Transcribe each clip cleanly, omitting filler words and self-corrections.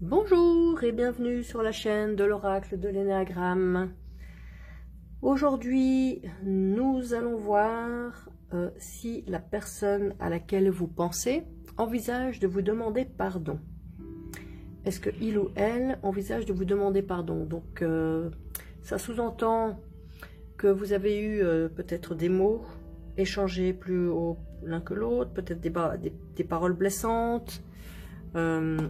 Bonjour et bienvenue sur la chaîne de l'oracle de l'énéagramme. Aujourd'hui, nous allons voir si la personne à laquelle vous pensez envisage de vous demander pardon. Est-ce que il ou elle envisage de vous demander pardon? Donc, ça sous-entend que vous avez eu peut-être des mots échangés plus haut l'un que l'autre, peut-être des paroles blessantes, peut-être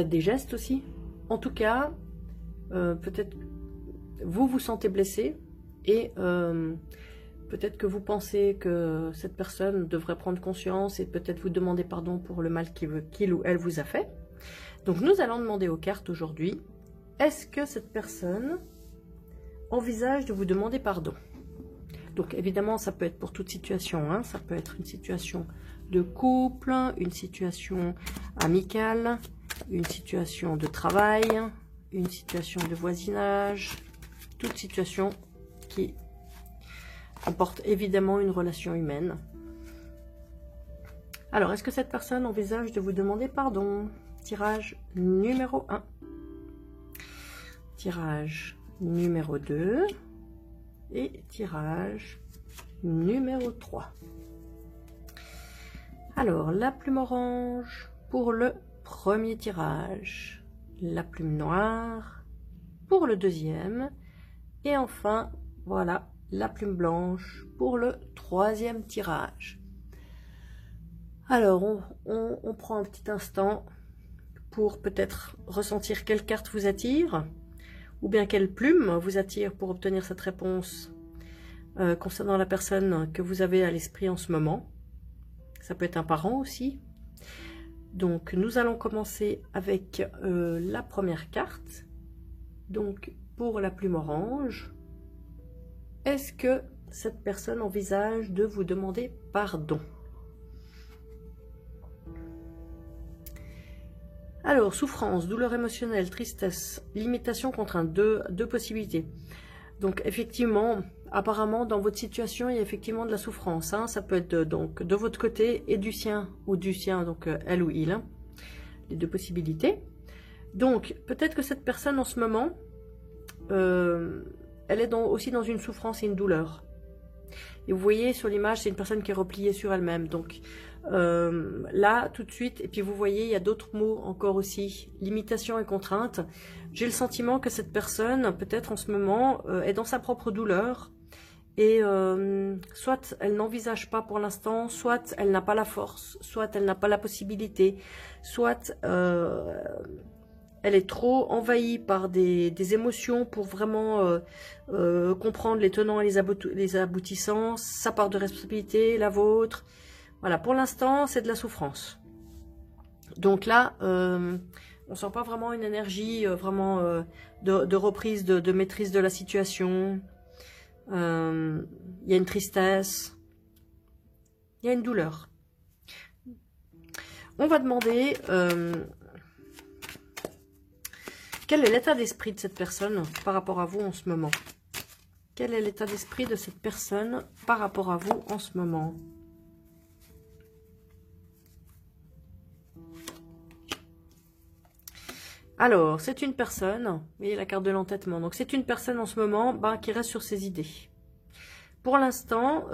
des gestes aussi. En tout cas, peut-être vous vous sentez blessé et peut-être que vous pensez que cette personne devrait prendre conscience et peut-être vous demander pardon pour le mal qu'il ou elle vous a fait. Donc nous allons demander aux cartes aujourd'hui, est-ce que cette personne envisage de vous demander pardon? Donc évidemment, ça peut être pour toute situation, hein. Ça peut être une situation de couple, une situation amicale, une situation de travail, une situation de voisinage, toute situation qui apporte évidemment une relation humaine. Alors, est-ce que cette personne envisage de vous demander pardon? Tirage numéro 1. Tirage numéro 2. Et tirage numéro 3. Alors, la plume orange pour le premier tirage, la plume noire pour le deuxième, et enfin, voilà, la plume blanche pour le troisième tirage. Alors, on prend un petit instant pour peut-être ressentir quelle carte vous attire, ou bien quelle plume vous attire pour obtenir cette réponse concernant la personne que vous avez à l'esprit en ce moment. Ça peut être un parent aussi. Donc, nous allons commencer avec la première carte. Donc, pour la plume orange, est-ce que cette personne envisage de vous demander pardon? Alors, souffrance, douleur émotionnelle, tristesse, limitation, contrainte, deux possibilités. Donc, effectivement, apparemment, dans votre situation, il y a effectivement de la souffrance. Hein. Ça peut être donc de votre côté et du sien, ou du sien, donc elle ou il. Hein. Les deux possibilités. Donc, peut-être que cette personne, en ce moment, elle est aussi dans une souffrance et une douleur. Et vous voyez sur l'image, c'est une personne qui est repliée sur elle-même. Donc, là, tout de suite, et puis vous voyez, il y a d'autres mots encore aussi, limitation et contrainte. J'ai le sentiment que cette personne, peut-être en ce moment, est dans sa propre douleur. Et soit elle n'envisage pas pour l'instant, soit elle n'a pas la force, soit elle n'a pas la possibilité, soit elle est trop envahie par des émotions pour vraiment comprendre les tenants et les aboutissants, sa part de responsabilité, la vôtre. Voilà, pour l'instant, c'est de la souffrance. Donc là, on sent pas vraiment une énergie vraiment de reprise, de maîtrise de la situation. Il y a une tristesse, il y a une douleur. On va demander quel est l'état d'esprit de cette personne par rapport à vous en ce moment. Quel est l'état d'esprit de cette personne par rapport à vous en ce moment? Alors, c'est une personne, vous voyez la carte de l'entêtement, donc c'est une personne en ce moment qui reste sur ses idées. Pour l'instant,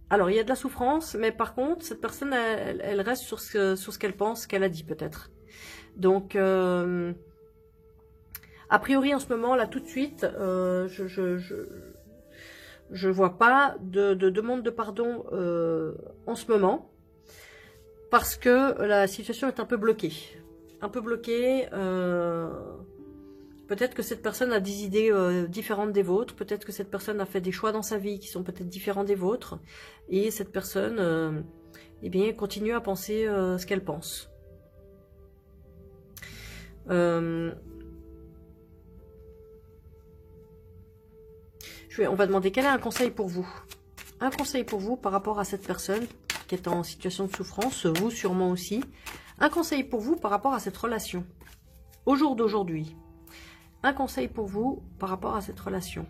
alors il y a de la souffrance, mais par contre, cette personne, elle reste sur ce qu'elle pense, qu'elle a dit peut-être. Donc, a priori en ce moment, là tout de suite, je vois pas de demande de pardon en ce moment, parce que la situation est un peu bloquée. Peut-être que cette personne a des idées différentes des vôtres, peut-être que cette personne a fait des choix dans sa vie qui sont peut-être différents des vôtres, et cette personne eh bien, continue à penser ce qu'elle pense. On va demander quel est un conseil pour vous. Un conseil pour vous par rapport à cette personne qui est en situation de souffrance, vous sûrement aussi. Un conseil pour vous par rapport à cette relation, au jour d'aujourd'hui. Un conseil pour vous par rapport à cette relation.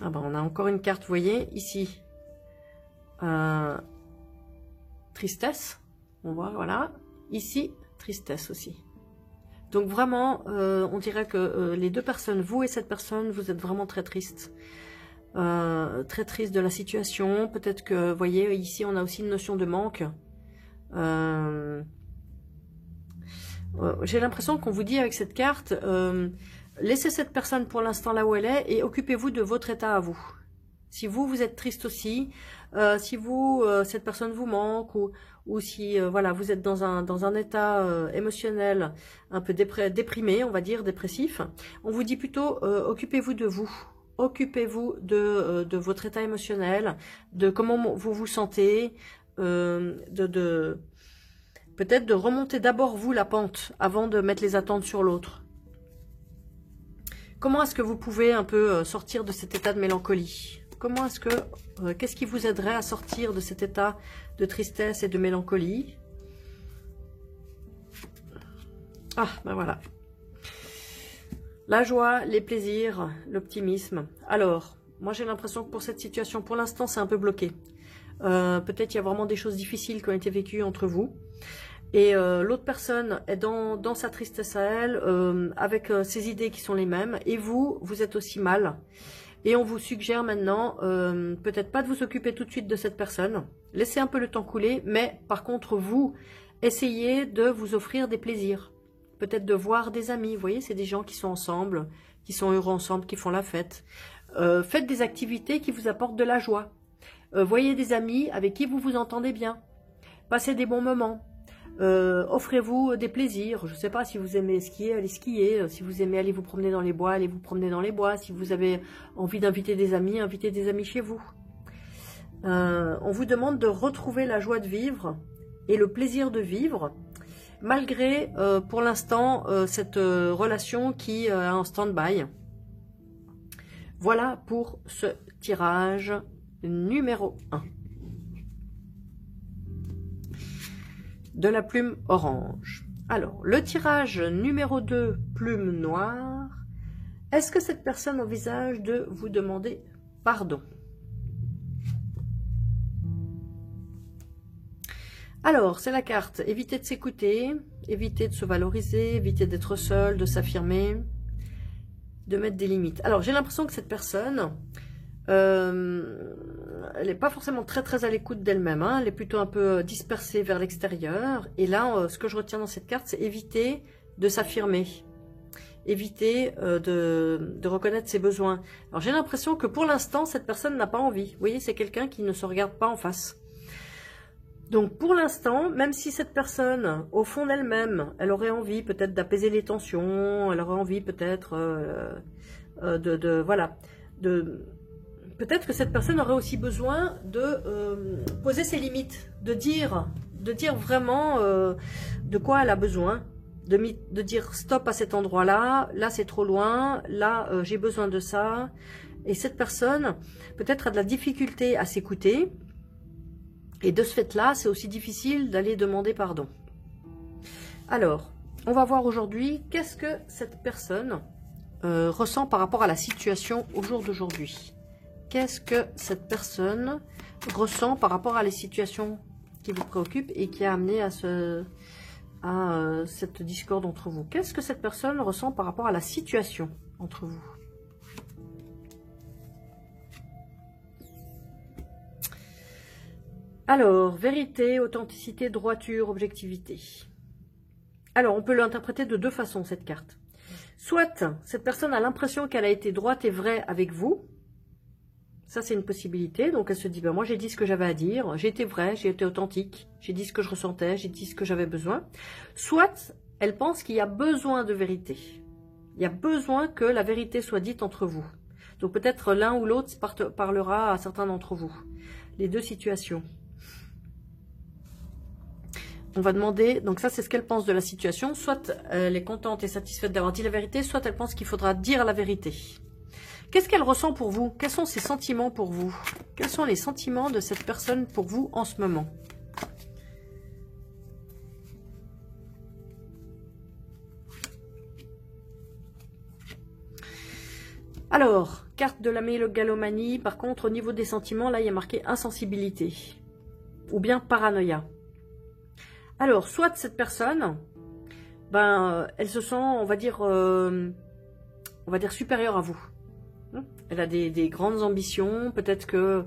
Ah ben, on a encore une carte, vous voyez, ici. tristesse. On voit, voilà. Ici, tristesse aussi. Donc vraiment, on dirait que les deux personnes, vous et cette personne, vous êtes vraiment très tristes. Très triste de la situation. Peut-être que, vous voyez, ici, on a aussi une notion de manque. J'ai l'impression qu'on vous dit avec cette carte, laissez cette personne pour l'instant là où elle est et occupez-vous de votre état à vous. Si vous, vous êtes triste aussi, si vous, cette personne vous manque ou si voilà, vous êtes dans un état émotionnel un peu déprimé, on va dire, dépressif, on vous dit plutôt occupez-vous de vous. Occupez-vous de votre état émotionnel, de comment vous vous sentez, peut-être de remonter d'abord vous la pente avant de mettre les attentes sur l'autre. Comment est-ce que vous pouvez un peu sortir de cet état de mélancolie? Comment est-ce que, qu'est-ce qui vous aiderait à sortir de cet état de tristesse et de mélancolie? Ah, ben voilà. La joie, les plaisirs, l'optimisme. Alors, moi j'ai l'impression que pour cette situation, pour l'instant, c'est un peu bloqué. Peut-être il y a vraiment des choses difficiles qui ont été vécues entre vous. Et l'autre personne est dans sa tristesse à elle, avec ses idées qui sont les mêmes. Et vous, vous êtes aussi mal. Et on vous suggère maintenant, peut-être pas de vous occuper tout de suite de cette personne. Laissez un peu le temps couler, mais par contre, vous, essayez de vous offrir des plaisirs. Peut-être de voir des amis, vous voyez, c'est des gens qui sont ensemble, qui sont heureux ensemble, qui font la fête. Faites des activités qui vous apportent de la joie. Voyez des amis avec qui vous vous entendez bien. Passez des bons moments. Offrez-vous des plaisirs. Je ne sais pas si vous aimez skier, allez skier. Si vous aimez aller vous promener dans les bois, allez vous promener dans les bois. Si vous avez envie d'inviter des amis, invitez des amis chez vous. On vous demande de retrouver la joie de vivre et le plaisir de vivre, malgré pour l'instant cette relation qui est en stand-by. Voilà pour ce tirage numéro 1. De la plume orange. Alors, le tirage numéro 2, plume noire. Est-ce que cette personne envisage de vous demander pardon? Alors, c'est la carte. Éviter de s'écouter, éviter de se valoriser, éviter d'être seul, de s'affirmer, de mettre des limites. Alors, j'ai l'impression que cette personne, elle n'est pas forcément très à l'écoute d'elle-même, hein. Elle est plutôt un peu dispersée vers l'extérieur. Et là, ce que je retiens dans cette carte, c'est éviter de s'affirmer, éviter de reconnaître ses besoins. Alors j'ai l'impression que pour l'instant, cette personne n'a pas envie. Vous voyez, c'est quelqu'un qui ne se regarde pas en face. Donc pour l'instant, même si cette personne, au fond d'elle-même, elle aurait envie peut-être d'apaiser les tensions, elle aurait envie peut-être voilà, peut-être que cette personne aurait aussi besoin de poser ses limites, de dire vraiment de quoi elle a besoin, de dire stop à cet endroit-là, là c'est trop loin, là j'ai besoin de ça. Et cette personne peut-être a de la difficulté à s'écouter. Et de ce fait-là, c'est aussi difficile d'aller demander pardon. Alors, on va voir aujourd'hui qu'est-ce que cette personne ressent par rapport à la situation au jour d'aujourd'hui. Qu'est-ce que cette personne ressent par rapport à les situations qui vous préoccupent et qui a amené à cette discorde entre vous? Qu'est-ce que cette personne ressent par rapport à la situation entre vous? Alors, vérité, authenticité, droiture, objectivité. Alors, on peut l'interpréter de deux façons, cette carte. Soit, cette personne a l'impression qu'elle a été droite et vraie avec vous. Ça, c'est une possibilité. Donc, elle se dit, ben, moi, j'ai dit ce que j'avais à dire. J'ai été vraie, j'ai été authentique. J'ai dit ce que je ressentais, j'ai dit ce que j'avais besoin. Soit, elle pense qu'il y a besoin de vérité. Il y a besoin que la vérité soit dite entre vous. Donc, peut-être l'un ou l'autre parlera à certains d'entre vous. Les deux situations. On va demander, donc ça c'est ce qu'elle pense de la situation, soit elle est contente et satisfaite d'avoir dit la vérité, soit elle pense qu'il faudra dire la vérité. Qu'est-ce qu'elle ressent pour vous? Quels sont ses sentiments pour vous? Quels sont les sentiments de cette personne pour vous en ce moment? Alors, carte de la mégalomanie, par contre au niveau des sentiments, là il y a marqué insensibilité, ou bien paranoïa. Alors, soit cette personne, ben, elle se sent, on va dire supérieure à vous. Elle a des grandes ambitions, peut-être que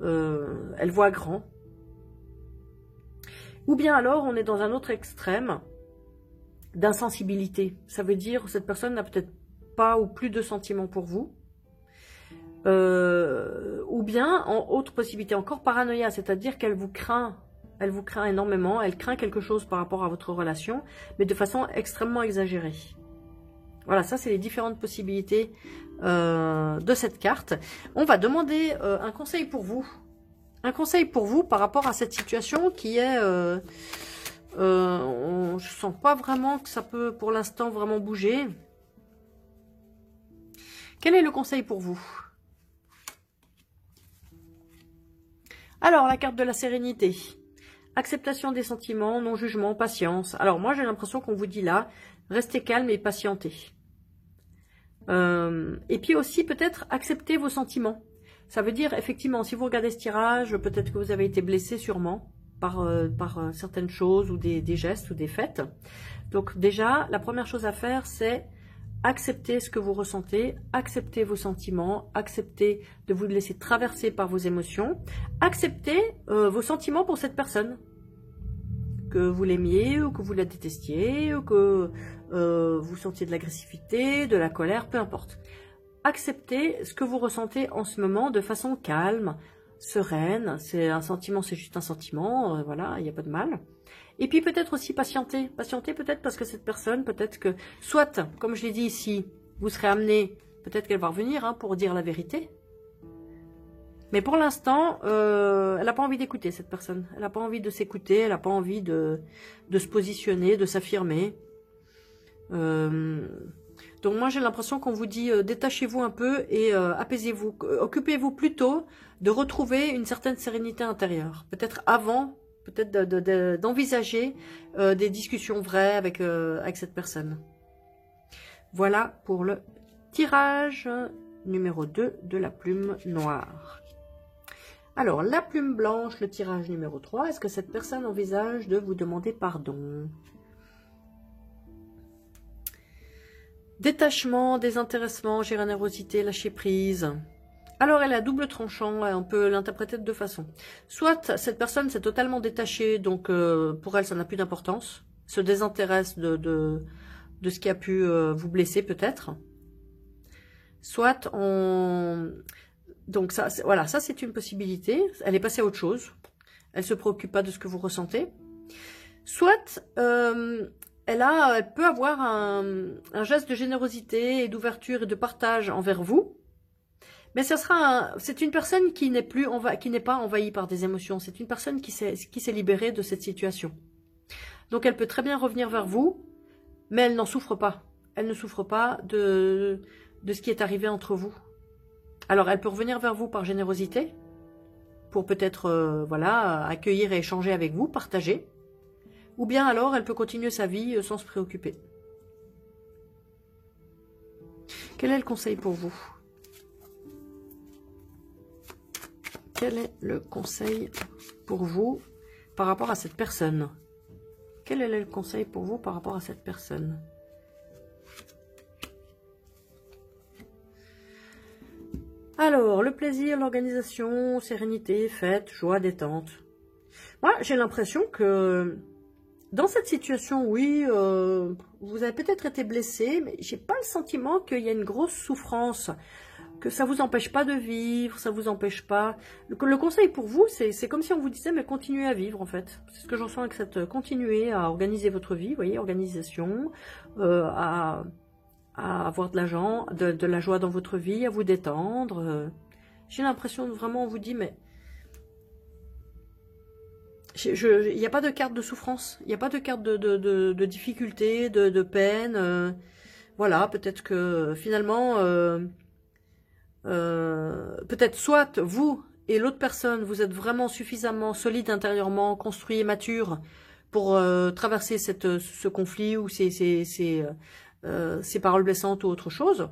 elle voit grand. Ou bien alors, on est dans un autre extrême d'insensibilité. Ça veut dire que cette personne n'a peut-être pas ou plus de sentiments pour vous. Ou bien, en autre possibilité encore, paranoïa, c'est-à-dire qu'elle vous craint. Elle vous craint énormément, elle craint quelque chose par rapport à votre relation, mais de façon extrêmement exagérée. Voilà, ça c'est les différentes possibilités de cette carte. On va demander un conseil pour vous. Un conseil pour vous par rapport à cette situation qui est... je ne sens pas vraiment que ça peut pour l'instant vraiment bouger. Quel est le conseil pour vous? Alors, la carte de la sérénité. Acceptation des sentiments, non-jugement, patience. Alors, moi, j'ai l'impression qu'on vous dit là, restez calme et patientez. Et puis aussi, peut-être, accepter vos sentiments. Ça veut dire, effectivement, si vous regardez ce tirage, peut-être que vous avez été blessé sûrement par certaines choses ou des gestes ou des faits. Donc, déjà, la première chose à faire, c'est accepter ce que vous ressentez, accepter vos sentiments, accepter de vous laisser traverser par vos émotions, accepter vos sentiments pour cette personne. Que vous l'aimiez ou que vous la détestiez ou que vous sentiez de l'agressivité, de la colère, peu importe. Acceptez ce que vous ressentez en ce moment de façon calme, sereine. C'est un sentiment, c'est juste un sentiment, voilà, il n'y a pas de mal. Et puis peut-être aussi patienter. Patienter peut-être parce que cette personne, peut-être que, soit, comme je l'ai dit ici, vous serez amené, peut-être qu'elle va revenir hein, pour dire la vérité. Mais pour l'instant, elle n'a pas envie d'écouter cette personne. Elle n'a pas envie de s'écouter, elle n'a pas envie de se positionner, de s'affirmer. Donc moi j'ai l'impression qu'on vous dit détachez-vous un peu et apaisez-vous. Occupez-vous plutôt de retrouver une certaine sérénité intérieure. Peut-être avant, peut-être d'envisager des discussions vraies avec cette personne. Voilà pour le tirage numéro 2 de la plume noire. Alors, la plume blanche, le tirage numéro 3, est-ce que cette personne envisage de vous demander pardon? Détachement, désintéressement, générosité, lâcher prise. Alors, elle a double tranchant, on peut l'interpréter de deux façons. Soit cette personne s'est totalement détachée, donc pour elle, ça n'a plus d'importance, se désintéresse de ce qui a pu vous blesser peut-être. Soit on... Donc ça, voilà, ça c'est une possibilité. Elle est passée à autre chose. Elle se préoccupe pas de ce que vous ressentez. Soit elle peut avoir un geste de générosité et d'ouverture et de partage envers vous. Mais c'est une personne qui n'est pas envahie par des émotions. C'est une personne qui s'est libérée de cette situation. Donc elle peut très bien revenir vers vous, mais elle n'en souffre pas. Elle ne souffre pas de ce qui est arrivé entre vous. Alors, elle peut revenir vers vous par générosité, pour peut-être, voilà, accueillir et échanger avec vous, partager. Ou bien alors, elle peut continuer sa vie sans se préoccuper. Quel est le conseil pour vous? Quel est le conseil pour vous par rapport à cette personne? Quel est le conseil pour vous par rapport à cette personne? Alors, le plaisir, l'organisation, sérénité, fête, joie, détente. Moi, j'ai l'impression que dans cette situation, oui, vous avez peut-être été blessé, mais j'ai pas le sentiment qu'il y a une grosse souffrance, que ça vous empêche pas de vivre, ça vous empêche pas. Le conseil pour vous, c'est comme si on vous disait, mais continuez à vivre en fait. C'est ce que je ressens avec cette continuez à organiser votre vie, vous voyez, organisation, à avoir de l'argent, de la joie dans votre vie, à vous détendre. J'ai l'impression de vraiment, on vous dit, mais il n'y a pas de carte de souffrance, il n'y a pas de carte de difficulté, de peine. Voilà, peut-être que finalement, peut-être soit vous et l'autre personne, vous êtes vraiment suffisamment solide intérieurement, construit et mature pour traverser ce conflit ou ces paroles blessantes ou autre chose,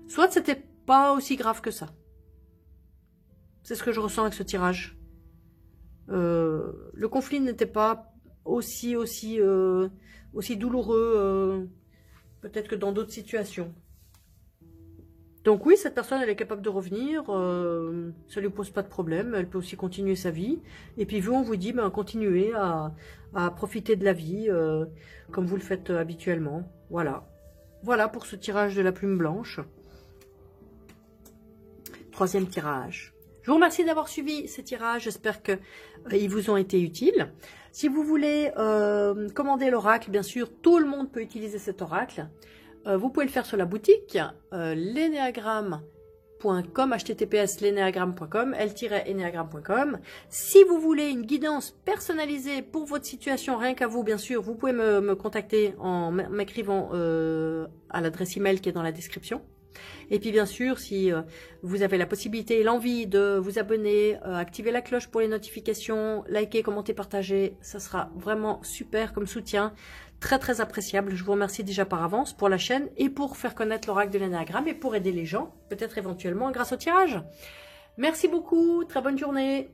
soit c'était pas aussi grave que ça. C'est ce que je ressens avec ce tirage. Le conflit n'était pas aussi douloureux, peut-être que dans d'autres situations. Donc oui, cette personne, elle est capable de revenir, ça lui pose pas de problème, elle peut aussi continuer sa vie. Et puis vous, on vous dit, ben, continuez à profiter de la vie comme vous le faites habituellement. Voilà. Voilà pour ce tirage de la plume blanche. Troisième tirage. Je vous remercie d'avoir suivi ces tirages, j'espère qu'ils vous ont été utiles. Si vous voulez commander l'oracle, bien sûr, tout le monde peut utiliser cet oracle. Vous pouvez le faire sur la boutique lenéagramme.com, https://lenéagramme.com, l-enéagramme.com. Si vous voulez une guidance personnalisée pour votre situation, rien qu'à vous, bien sûr, vous pouvez me contacter en m'écrivant à l'adresse email qui est dans la description. Et puis bien sûr, si vous avez la possibilité et l'envie de vous abonner, activer la cloche pour les notifications, liker, commenter, partager, ça sera vraiment super comme soutien, très appréciable. Je vous remercie déjà par avance pour la chaîne et pour faire connaître l'oracle de l'énéagramme et pour aider les gens, peut-être éventuellement grâce au tirage. Merci beaucoup, très bonne journée.